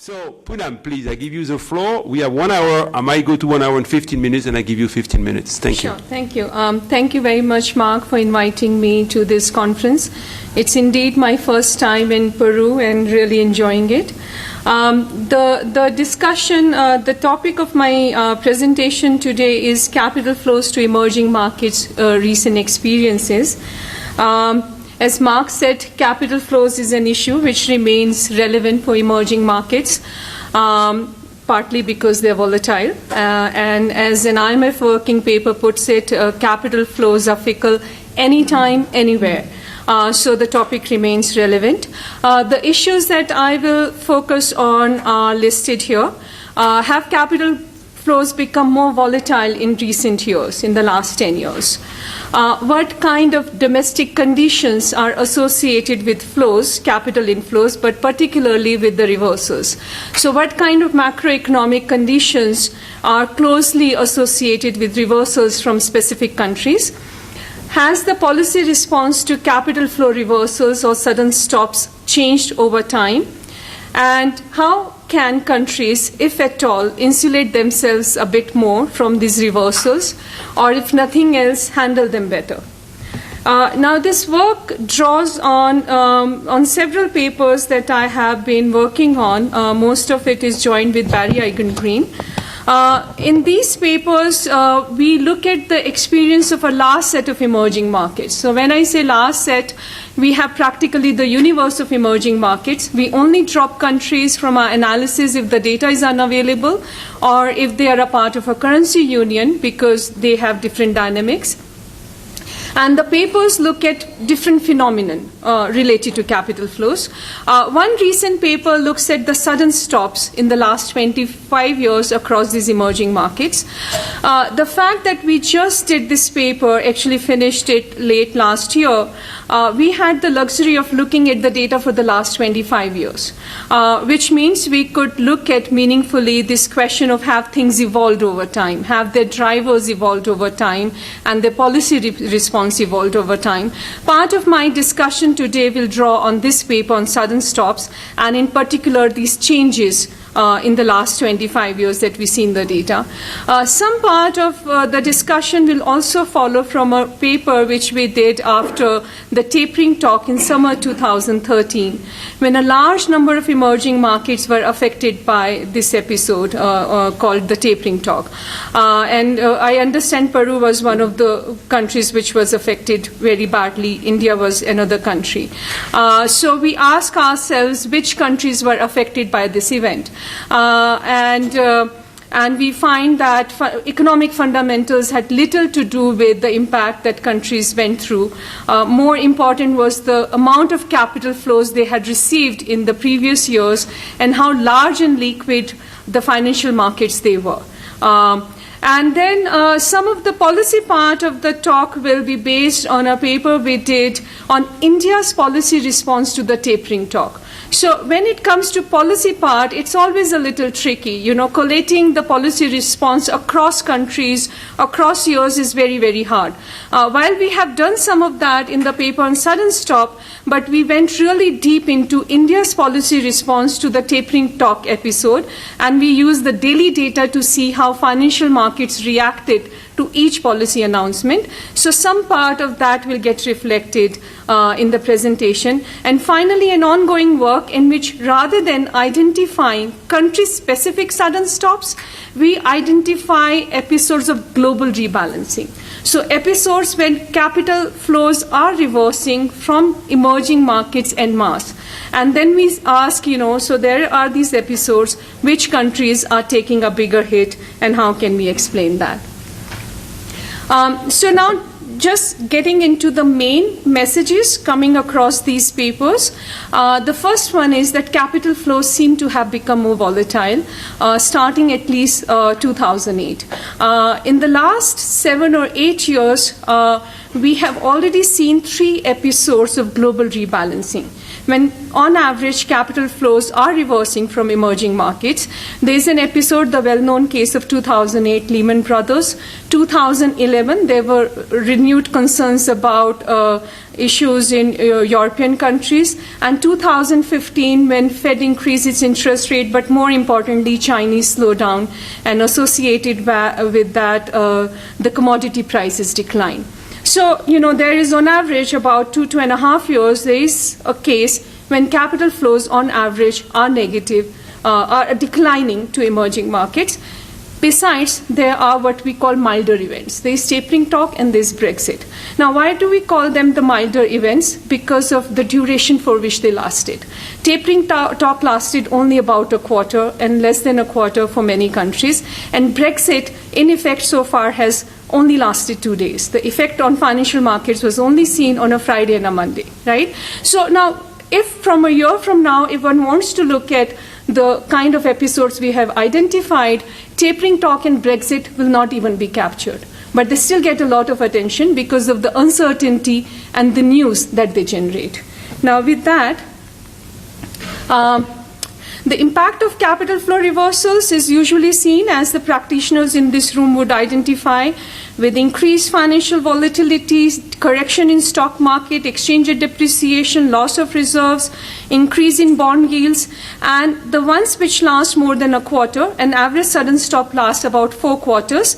So, Poonam, please, I give you the floor. We have 1 hour. I might go to 1 hour and 15 minutes, and I give you 15 minutes. Thank you. Sure, thank you. Thank you very much, Mark, for inviting me to this conference. It's indeed my first time in Peru and really enjoying it. The discussion, the topic of my presentation today is capital flows to emerging markets, recent experiences. As Mark said, capital flows is an issue which remains relevant for emerging markets, partly because they're volatile. And as an IMF working paper puts it, capital flows are fickle anytime, anywhere. So the topic remains relevant. The issues that I will focus on are listed here. Have capital flows become more volatile in recent years, in the last 10 years? What kind of domestic conditions are associated with flows, capital inflows, but particularly with the reversals? So what kind of macroeconomic conditions are closely associated with reversals from specific countries? Has the policy response to capital flow reversals or sudden stops changed over time? And how can countries, if at all, insulate themselves a bit more from these reversals, or if nothing else, handle them better? Now, this work draws on several papers that I have been working on. Most of it is joined with Barry Egan-Green. In these papers, we look at the experience of a last set of emerging markets. So when I say last set, we have practically the universe of emerging markets. We only drop countries from our analysis if the data is unavailable or if they are a part of a currency union because they have different dynamics. And the papers look at different phenomenon related to capital flows. One recent paper looks at the sudden stops in the last 25 years across these emerging markets. The fact that we just did this paper, actually finished it late last year, we had the luxury of looking at the data for the last 25 years, which means we could look at meaningfully this question of have things evolved over time, have their drivers evolved over time, and their policy response evolved over time. Part of my discussion today will draw on this paper on sudden stops, and in particular these changes in the last 25 years that we see in the data. Some part of the discussion will also follow from a paper which we did after the tapering talk in summer 2013, when a large number of emerging markets were affected by this episode called the tapering talk. And I understand Peru was one of the countries which was affected very badly. India was another country. So we ask ourselves which countries were affected by this event. And we find that economic fundamentals had little to do with the impact that countries went through. More important was the amount of capital flows they had received in the previous years and how large and liquid the financial markets they were. And then some of the policy part of the talk will be based on a paper we did on India's policy response to the tapering talk. So when it comes to policy part, it's always a little tricky. You know, collating the policy response across countries, across years is very, very hard. While we have done some of that in the paper on sudden stop, but we went really deep into India's policy response to the tapering talk episode, and we used the daily data to see how financial markets reacted to each policy announcement. So some part of that will get reflected in the presentation. And finally, an ongoing work in which rather than identifying country-specific sudden stops, we identify episodes of global rebalancing. So episodes when capital flows are reversing from emerging markets en masse. And then we ask, so there are these episodes, which countries are taking a bigger hit and how can we explain that? So now, just getting into the main messages coming across these papers. The first one is that capital flows seem to have become more volatile, starting at least 2008. In the last 7 or 8 years, we have already seen 3 episodes of global rebalancing. when on average capital flows are reversing from emerging markets. There is an episode, the well-known case of 2008 Lehman Brothers. 2011, there were renewed concerns about issues in European countries, and 2015 when Fed increased its interest rate, but more importantly Chinese slowdown, and associated with that the commodity prices decline. So, there is on average about 2.5 years, there is a case when capital flows on average are negative, are declining to emerging markets. Besides, there are what we call milder events. There is tapering talk and there is Brexit. Now, why do we call them the milder events? Because of the duration for which they lasted. Tapering talk lasted only about a quarter and less than a quarter for many countries. And Brexit, in effect so far, has only lasted 2 days. The effect on financial markets was only seen on a Friday and a Monday, right? So now, if from a year from now, if one wants to look at the kind of episodes we have identified, tapering talk and Brexit will not even be captured. But they still get a lot of attention because of the uncertainty and the news that they generate. Now with that, the impact of capital flow reversals is usually seen, as the practitioners in this room would identify, with increased financial volatility, correction in stock market, exchange rate depreciation, loss of reserves, increase in bond yields, and the ones which last more than a quarter, an average sudden stop lasts about 4 quarters,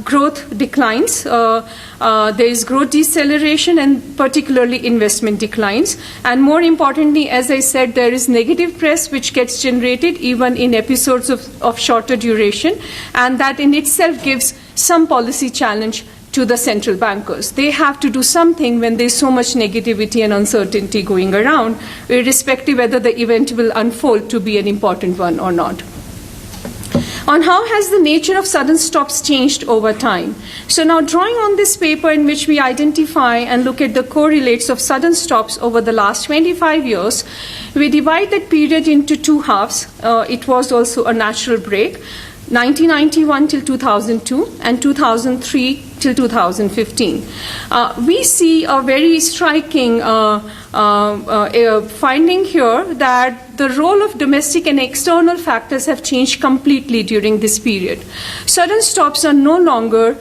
growth declines, there is growth deceleration, and particularly investment declines. And more importantly, as I said, there is negative press which gets generated even in episodes of shorter duration, and that in itself gives some policy challenge to the central bankers. They have to do something when there's so much negativity and uncertainty going around, irrespective whether the event will unfold to be an important one or not. On how has the nature of sudden stops changed over time? So now, drawing on this paper in which we identify and look at the correlates of sudden stops over the last 25 years, we divide that period into 2 halves. It was also a natural break. 1991 till 2002 and 2003 till 2015. We see a very striking finding here that the role of domestic and external factors have changed completely during this period. Sudden stops are no longer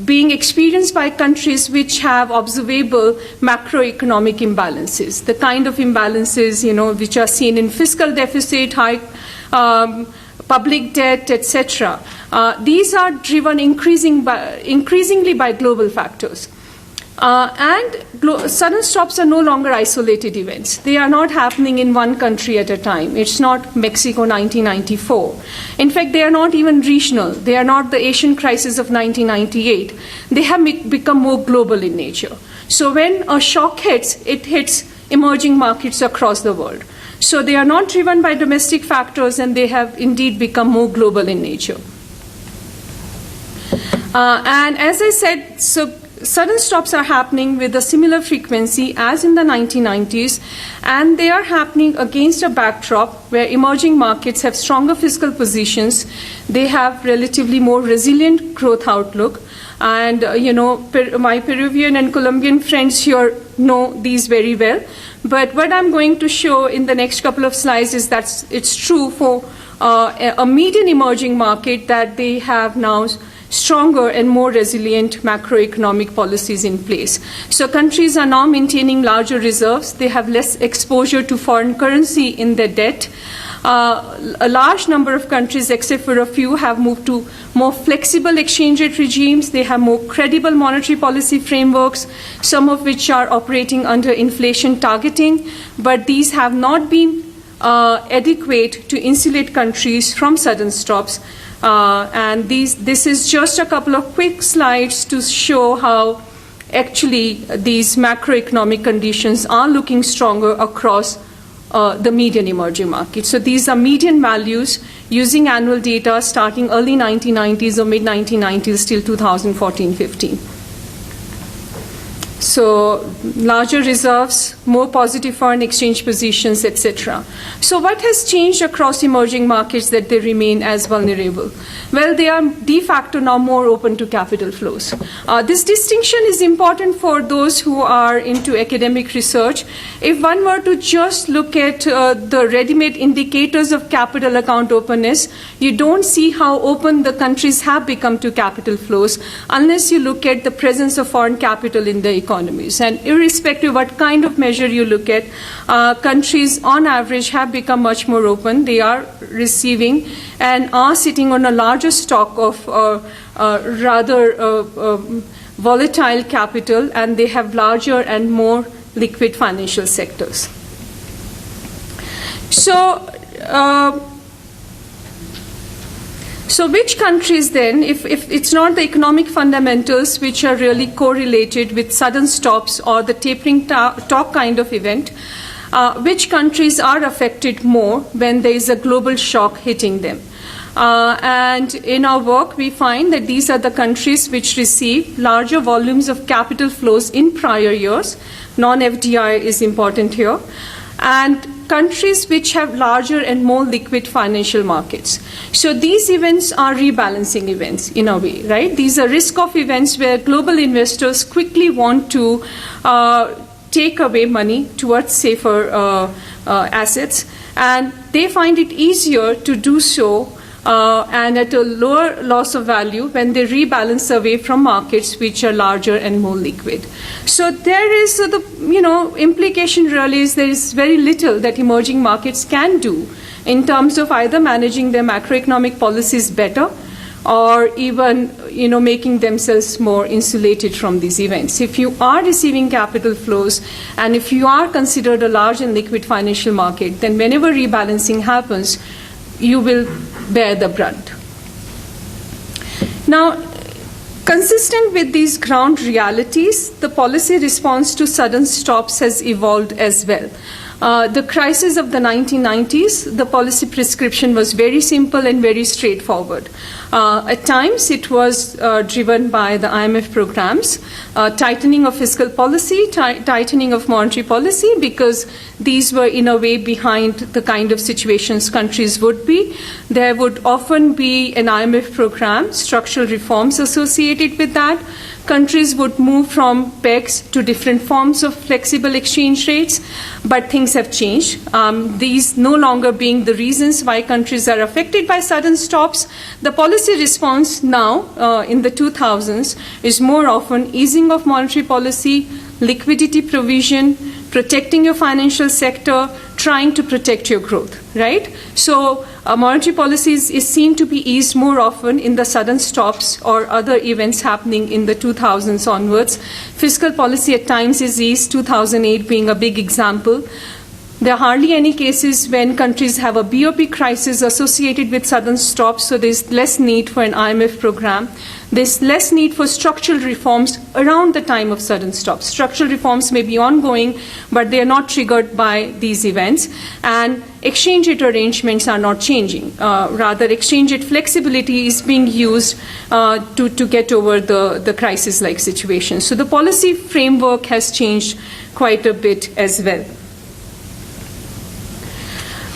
being experienced by countries which have observable macroeconomic imbalances, the kind of imbalances, which are seen in fiscal deficit, high public debt, etc. These are driven increasingly by global factors. Sudden stops are no longer isolated events. They are not happening in one country at a time. It's not Mexico 1994. In fact, they are not even regional. They are not the Asian crisis of 1998. They have become more global in nature. So when a shock hits, it hits emerging markets across the world. So they are not driven by domestic factors, and they have indeed become more global in nature. And as I said, so sudden stops are happening with a similar frequency as in the 1990s, and they are happening against a backdrop where emerging markets have stronger fiscal positions, they have relatively more resilient growth outlook, and my Peruvian and Colombian friends here know these very well. But what I'm going to show in the next couple of slides is that it's true for a median emerging market, that they have now stronger and more resilient macroeconomic policies in place. So countries are now maintaining larger reserves. They have less exposure to foreign currency in their debt. A large number of countries, except for a few, have moved to more flexible exchange rate regimes. They have more credible monetary policy frameworks, some of which are operating under inflation targeting, but these have not been adequate to insulate countries from sudden stops. And this is just a couple of quick slides to show how actually these macroeconomic conditions are looking stronger across the median emerging markets. So these are median values using annual data starting early 1990s or mid-1990s till 2014-15. So larger reserves, more positive foreign exchange positions, etc. So what has changed across emerging markets that they remain as vulnerable? Well, they are de facto now more open to capital flows. This distinction is important for those who are into academic research. If one were to just look at the ready-made indicators of capital account openness, you don't see how open the countries have become to capital flows unless you look at the presence of foreign capital in the economies. And irrespective of what kind of measure you look at, countries on average have become much more open. They are receiving and are sitting on a larger stock of rather volatile capital, and they have larger and more liquid financial sectors. So which countries then, if it's not the economic fundamentals which are really correlated with sudden stops or the tapering talk kind of event, which countries are affected more when there is a global shock hitting them? And in our work, we find that these are the countries which receive larger volumes of capital flows in prior years. Non-FDI is important here. And countries which have larger and more liquid financial markets. So these events are rebalancing events in a way, right? These are risk-off events where global investors quickly want to take away money towards safer assets, and they find it easier to do so and at a lower loss of value when they rebalance away from markets which are larger and more liquid. So there is the implication really is there is very little that emerging markets can do in terms of either managing their macroeconomic policies better or even making themselves more insulated from these events. If you are receiving capital flows and if you are considered a large and liquid financial market, then whenever rebalancing happens, you will bear the brunt. Now, consistent with these ground realities, the policy response to sudden stops has evolved as well. The crisis of the 1990s, the policy prescription was very simple and very straightforward. At times, it was driven by the IMF programs, tightening of fiscal policy, tightening of monetary policy, because these were in a way behind the kind of situations countries would be. There would often be an IMF program, structural reforms associated with that. Countries would move from pegs to different forms of flexible exchange rates, but things have changed. These no longer being the reasons why countries are affected by sudden stops. The policy response now, in the 2000s, is more often easing of monetary policy, liquidity provision, protecting your financial sector, trying to protect your growth, right? So monetary policy is seen to be eased more often in the sudden stops or other events happening in the 2000s onwards. Fiscal policy at times is eased, 2008 being a big example. There are hardly any cases when countries have a BOP crisis associated with sudden stops, so there's less need for an IMF program. There's less need for structural reforms around the time of sudden stops. Structural reforms may be ongoing, but they are not triggered by these events. And exchange rate arrangements are not changing. Rather, exchange rate flexibility is being used to get over the crisis-like situation. So the policy framework has changed quite a bit as well.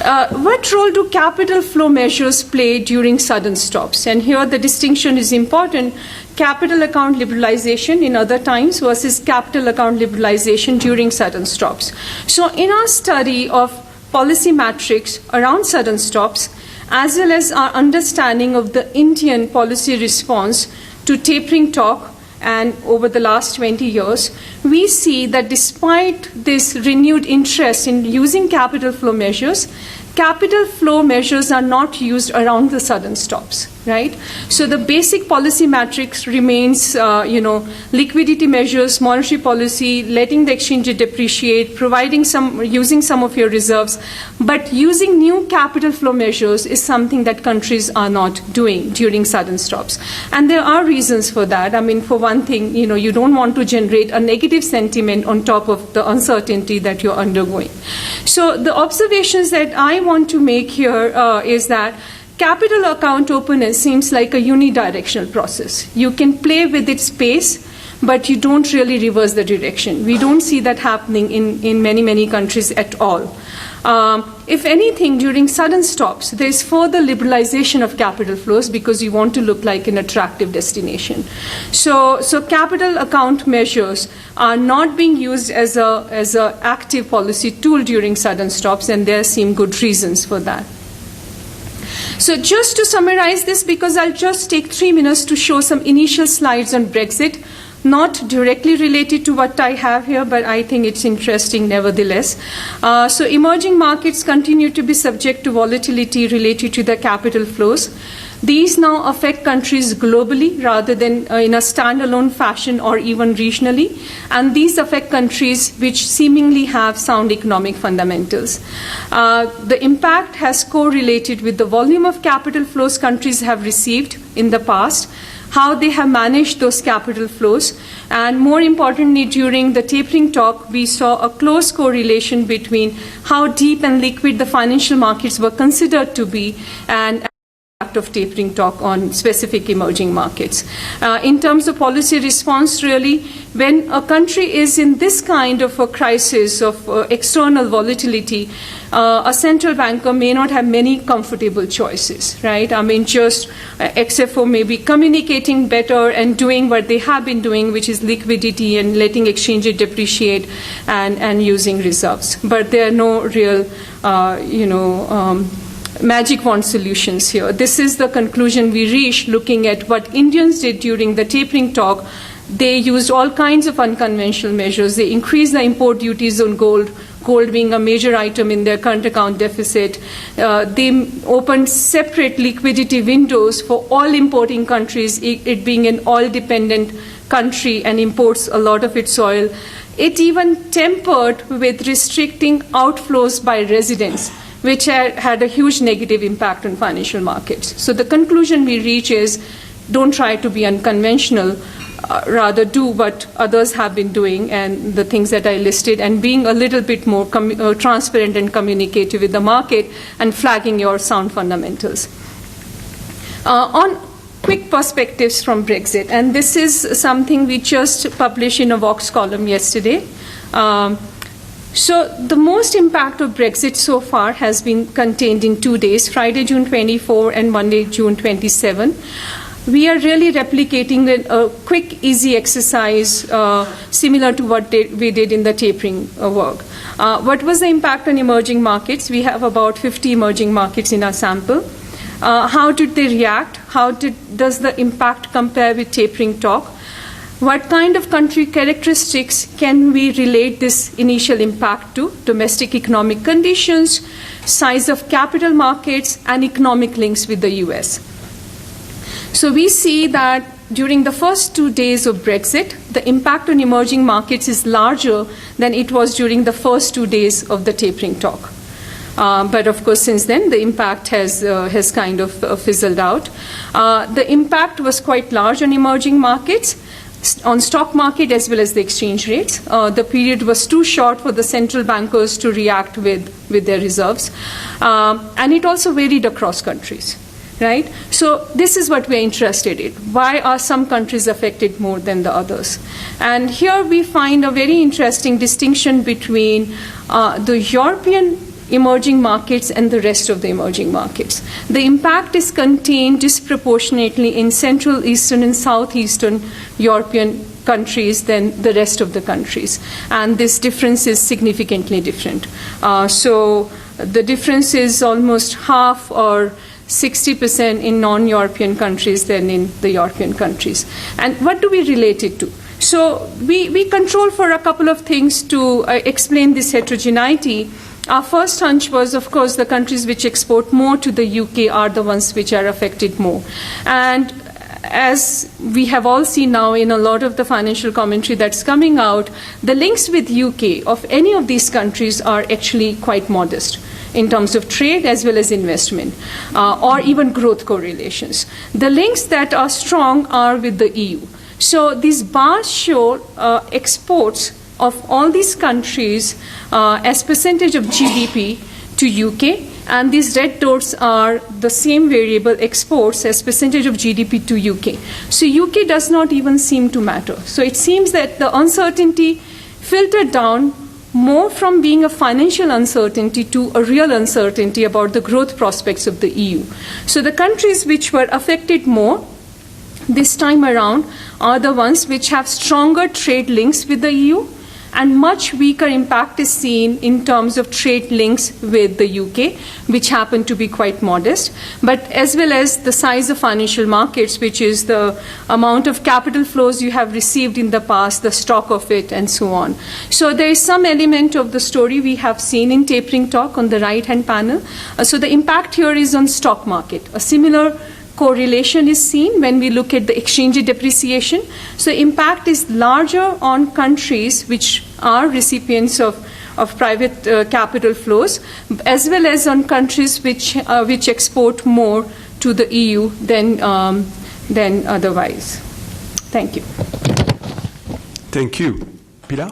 What role do capital flow measures play during sudden stops? And here the distinction is important. Capital account liberalization in other times versus capital account liberalization during sudden stops. So in our study of policy metrics around sudden stops, as well as our understanding of the Indian policy response to tapering talk, and over the last 20 years, we see that despite this renewed interest in using capital flow measures are not used around the sudden stops, right? So the basic policy matrix remains, liquidity measures, monetary policy, letting the exchange rate depreciate, using some of your reserves, but using new capital flow measures is something that countries are not doing during sudden stops. And there are reasons for that. I mean, for one thing, you don't want to generate a negative sentiment on top of the uncertainty that you're undergoing. So the observations that I want to make here is that capital account openness seems like a unidirectional process. You can play with its pace, but you don't really reverse the direction. We don't see that happening in many countries at all. If anything, during sudden stops, there is further liberalization of capital flows because you want to look like an attractive destination. So capital account measures are not being used as a active policy tool during sudden stops, and there seem good reasons for that. So just to summarize this, because I'll just take 3 minutes to show some initial slides on Brexit, not directly related to what I have here, but I think it's interesting nevertheless. So emerging markets continue to be subject to volatility related to the capital flows. These now affect countries globally rather than in a standalone fashion or even regionally, and these affect countries which seemingly have sound economic fundamentals. The impact has correlated with the volume of capital flows countries have received in the past, how they have managed those capital flows, and more importantly, during the tapering talk, we saw a close correlation between how deep and liquid the financial markets were considered to be and of tapering talk on specific emerging markets. In terms of policy response, really, when a country is in this kind of a crisis of external volatility, a central banker may not have many comfortable choices, right? I mean, just except for maybe communicating better and doing what they have been doing, which is liquidity and letting exchange rate depreciate and using reserves. But there are no real, magic wand solutions here. This is the conclusion we reached looking at what Indians did during the tapering talk. They used all kinds of unconventional measures. They increased the import duties on gold, gold being a major item in their current account deficit. They opened separate liquidity windows for all importing countries, it being an oil-dependent country and imports a lot of its oil. It even tempered with restricting outflows by residents, which had a huge negative impact on financial markets. So the conclusion we reach is don't try to be unconventional, rather do what others have been doing and the things that I listed, and being a little bit more transparent and communicative with the market and flagging your sound fundamentals. On quick perspectives from Brexit, and this is something we just published in a Vox column yesterday. So the most impact of Brexit so far has been contained in 2 days, Friday, June 24 and Monday, June 27. We are really replicating a quick, easy exercise similar to what we did in the tapering work. What was the impact on emerging markets? We have about 50 emerging markets in our sample. How did they react? How does the impact compare with tapering talk? What kind of country characteristics can we relate this initial impact to? Domestic economic conditions, size of capital markets, and economic links with the US. So we see that during the first 2 days of Brexit, the impact on emerging markets is larger than it was during the first 2 days of the tapering talk. But of course, since then, the impact has kind of fizzled out. The impact was quite large on emerging markets, on stock market as well as the exchange rates. The period was too short for the central bankers to react with their reserves. And it also varied across countries, right? So this is what we're interested in. Why are some countries affected more than the others? And here we find a very interesting distinction between the European emerging markets and the rest of the emerging markets. The impact is contained disproportionately in Central, Eastern, and Southeastern European countries than the rest of the countries. And this difference is significantly different. So the difference is almost half or 60% in non-European countries than in the European countries. And what do we relate it to? So we control for a couple of things to explain this heterogeneity. Our first hunch was, of course, the countries which export more to the UK are the ones which are affected more. And as we have all seen now in a lot of the financial commentary that's coming out, the links with UK of any of these countries are actually quite modest in terms of trade as well as investment, or even growth correlations. The links that are strong are with the EU. So these bars show exports of all these countries as percentage of GDP to UK And these red dots are the same variable, exports, as percentage of GDP to UK. So UK does not even seem to matter. So it seems that the uncertainty filtered down more from being a financial uncertainty to a real uncertainty about the growth prospects of the EU. So the countries which were affected more this time around are the ones which have stronger trade links with the EU, and much weaker impact is seen in terms of trade links with the UK, which happen to be quite modest, but as well as the size of financial markets, which is the amount of capital flows you have received in the past, the stock of it, and so on. So there is some element of the story we have seen in tapering talk on the right-hand panel. So the impact here is on stock market. A similar correlation is seen when we look at the exchange rate depreciation. So impact is larger on countries which are recipients of private capital flows, as well as on countries which export more to the EU than otherwise. Thank you. Thank you. Pilar?